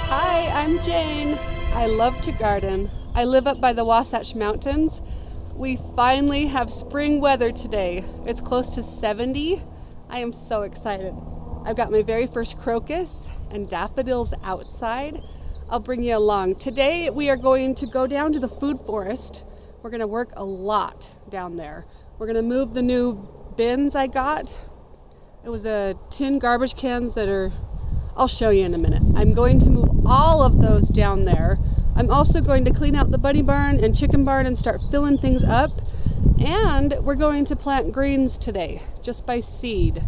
Hi, I'm Jane. I love to garden. I live up by the Wasatch Mountains. We finally have spring weather today. It's close to 70. I am so excited. I've got my very first crocus and daffodils outside. I'll bring you along. Today we are going to go down to the food forest. We're going to work a lot down there. We're going to move the new bins I got. It was tin garbage cans that are, I'll show you in a minute. I'm going to move all of those down there. I'm also going to clean out the bunny barn and chicken barn and start filling things up. And we're going to plant greens today, just by seed.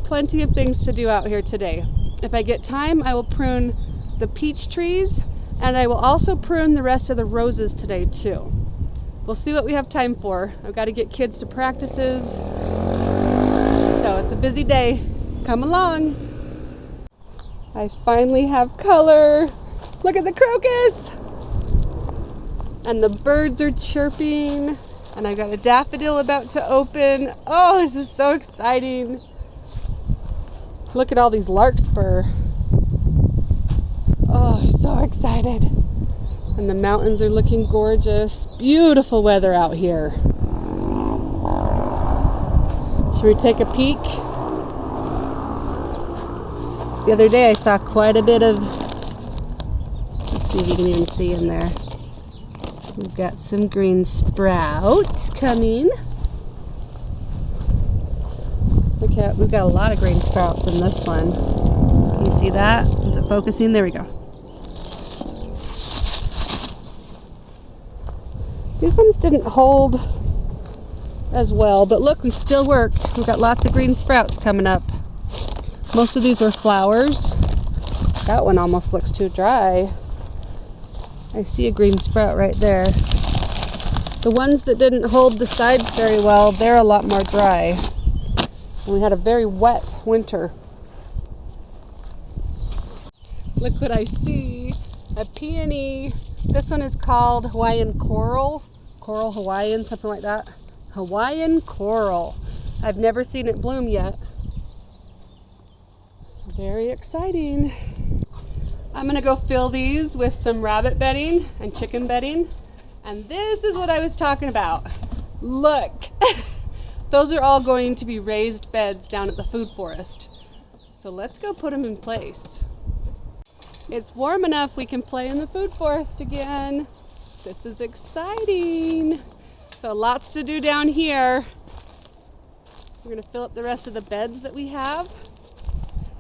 Plenty of things to do out here today. If I get time, I will prune the peach trees, and I will also prune the rest of the roses today too. We'll see what we have time for. I've got to get kids to practices. So it's a busy day. Come along. I finally have color. Look at the crocus. And the birds are chirping. And I've got a daffodil about to open. Oh, this is so exciting. Look at all these larkspur. Oh, I'm so excited. And the mountains are looking gorgeous. Beautiful weather out here. Should we take a peek? The other day I saw quite a bit of, let's see if you can even see in there. We've got some green sprouts coming. Look at, we've got a lot of green sprouts in this one. Can you see that? Is it focusing? There we go. These ones didn't hold as well, but look, we still worked. We've got lots of green sprouts coming up. Most of these were flowers. That one almost looks too dry. I see a green sprout right there. The ones that didn't hold the sides very well, they're a lot more dry. And we had a very wet winter. Look what I see, a peony. This one is called Hawaiian Coral. Coral Hawaiian, something like that. Hawaiian Coral. I've never seen it bloom yet. Very exciting. I'm gonna go fill these with some rabbit bedding and chicken bedding. And this is what I was talking about. Look, those are all going to be raised beds down at the food forest. So let's go put them in place. It's warm enough we can play in the food forest again. This is exciting. So lots to do down here. We're gonna fill up the rest of the beds that we have.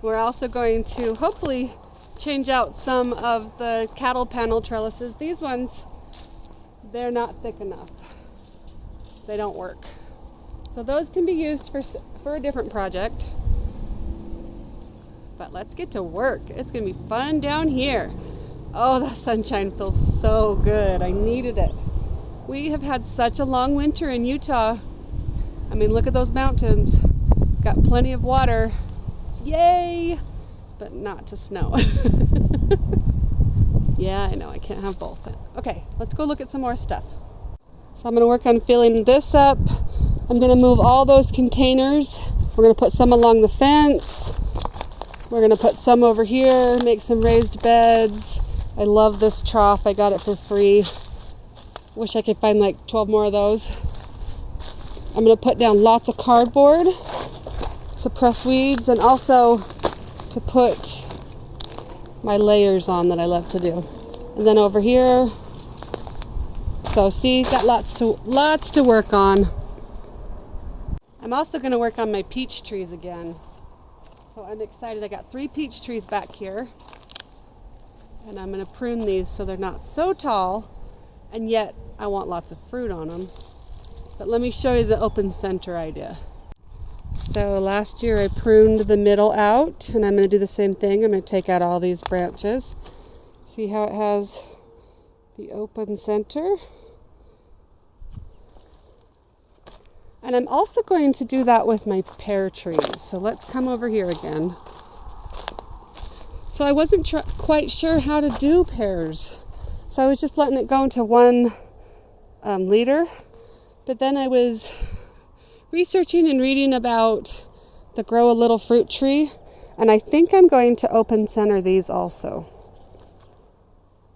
We're also going to hopefully change out some of the cattle panel trellises. These ones, they're not thick enough. They don't work. So those can be used for a different project. But let's get to work. It's gonna be fun down here. Oh, the sunshine feels so good. I needed it. We have had such a long winter in Utah. I mean, look at those mountains. Got plenty of water. Yay! But not to snow. Yeah, I know, I can't have both. Okay, let's go look at some more stuff. So I'm gonna work on filling this up. I'm gonna move all those containers. We're gonna put some along the fence. We're gonna put some over here, make some raised beds. I love this trough, I got it for free. Wish I could find like 12 more of those. I'm gonna put down lots of cardboard to press weeds and also to put my layers on that I love to do. And then over here, so see, got lots to work on. I'm also going to work on my peach trees again. So I'm excited. I got 3 peach trees back here. And I'm going to prune these so they're not so tall, and yet I want lots of fruit on them. But let me show you the open center idea. So last year I pruned the middle out, and I'm going to do the same thing. I'm going to take out all these branches. See how it has the open center? And I'm also going to do that with my pear trees. So let's come over here again. So I wasn't quite sure how to do pears. So I was just letting it go into 1 liter. But then I was researching and reading about the Grow a Little Fruit Tree, and I think I'm going to open center these also.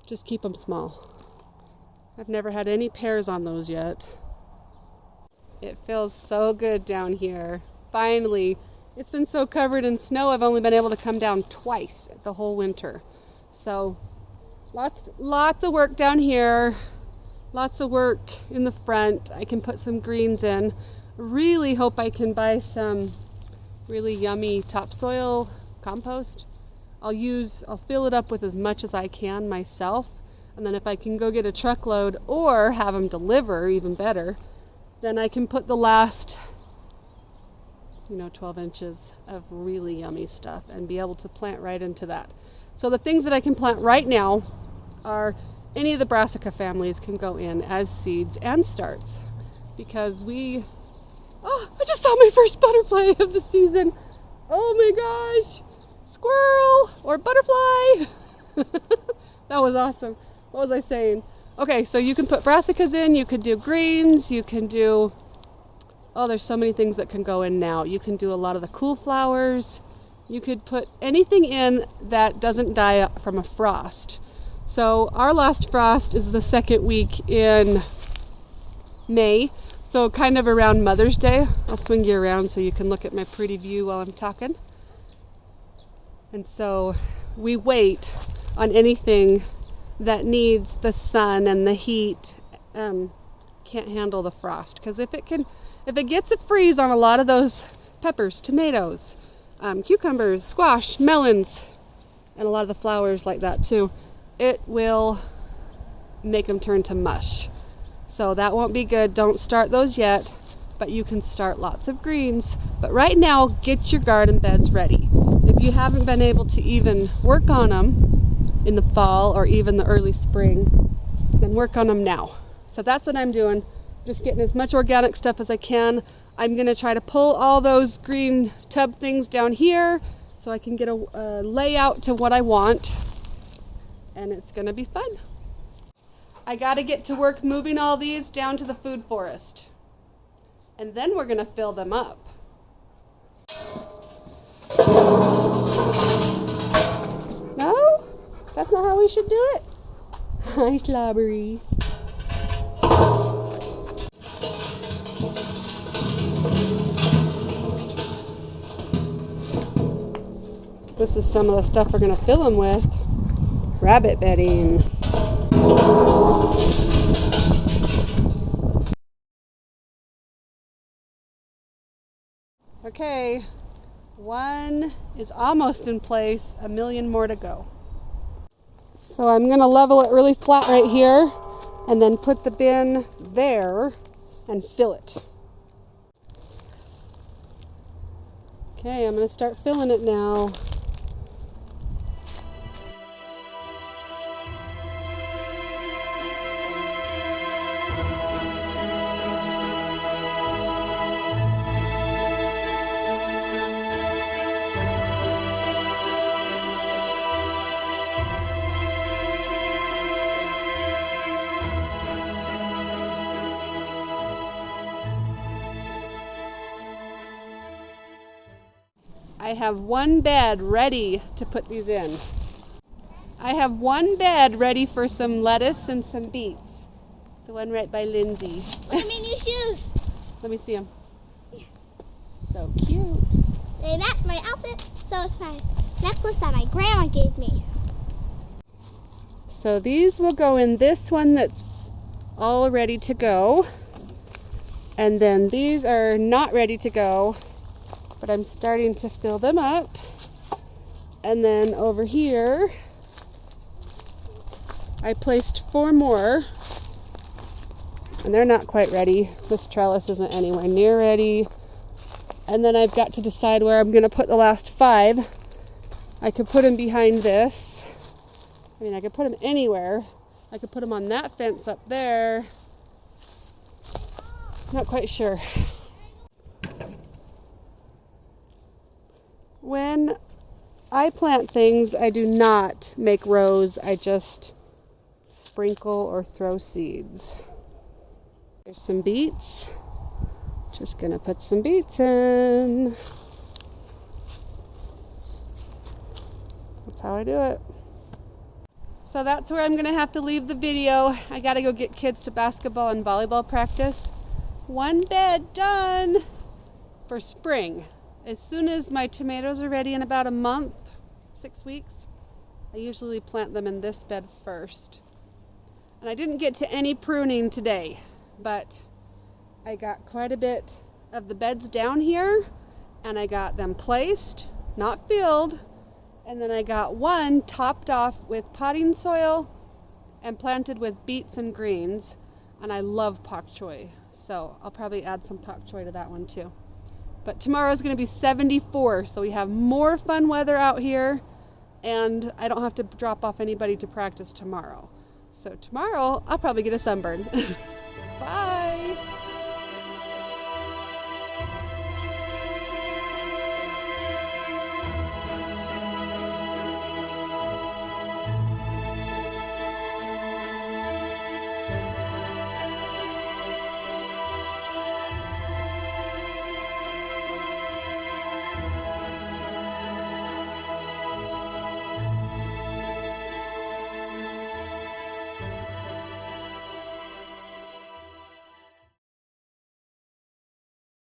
Just keep them small. I've never had any pears on those yet. It feels so good down here. Finally, it's been so covered in snow, I've only been able to come down twice the whole winter. So lots of work down here. Lots of work in the front. I can put some greens in. Really hope I can buy some really yummy topsoil compost. I'll fill it up with as much as I can myself, and then if I can go get a truckload or have them deliver, even better, then I can put the last 12 inches of really yummy stuff and be able to plant right into that. So the things that I can plant right now are any of the brassica families can go in as seeds and starts, because I just saw my first butterfly of the season. Oh my gosh, squirrel or butterfly. That was awesome. What was I saying? Okay, so you can put brassicas in, you can do greens, you can do, there's so many things that can go in now. You can do a lot of the cool flowers. You could put anything in that doesn't die from a frost. So our last frost is the second week in May, so kind of around Mother's Day. I'll swing you around so you can look at my pretty view while I'm talking. And so we wait on anything that needs the sun and the heat, can't handle the frost, because if it gets a freeze on a lot of those peppers, tomatoes, cucumbers, squash, melons, and a lot of the flowers like that too, it will make them turn to mush. So that won't be good. Don't start those yet, but you can start lots of greens. But right now, get your garden beds ready. If you haven't been able to even work on them in the fall or even the early spring, then work on them now. So that's what I'm doing. Just getting as much organic stuff as I can. I'm gonna try to pull all those green tub things down here so I can get a layout to what I want. And it's gonna be fun. I gotta get to work moving all these down to the food forest. And then we're gonna fill them up. No? That's not how we should do it? Hi, Slobbery. This is some of the stuff we're gonna fill them with. Rabbit bedding. Okay, one is almost in place, a million more to go. So I'm gonna level it really flat right here and then put the bin there and fill it. Okay, I'm gonna start filling it now. I have one bed ready to put these in. I have one bed ready for some lettuce and some beets. The one right by Lindsay. Look at my new shoes. Let me see them. Yeah. So cute. They match my outfit, so it's my necklace that my grandma gave me. So these will go in this one that's all ready to go. And then these are not ready to go, but I'm starting to fill them up. And then over here, I placed 4 more, and they're not quite ready. This trellis isn't anywhere near ready. And then I've got to decide where I'm gonna put the last 5. I could put them behind this. I mean, I could put them anywhere. I could put them on that fence up there. Not quite sure. When I plant things, I do not make rows. I just sprinkle or throw seeds. There's some beets. Just gonna put some beets in. That's how I do it. So that's where I'm gonna have to leave the video. I gotta go get kids to basketball and volleyball practice. One bed done for spring. As soon as my tomatoes are ready in about a month, 6 weeks, I usually plant them in this bed first. And I didn't get to any pruning today, but I got quite a bit of the beds down here, and I got them placed, not filled, and then I got one topped off with potting soil and planted with beets and greens, and I love pak choi, so I'll probably add some pak choi to that one too. But tomorrow is going to be 74, so we have more fun weather out here, and I don't have to drop off anybody to practice tomorrow. So tomorrow, I'll probably get a sunburn. Bye!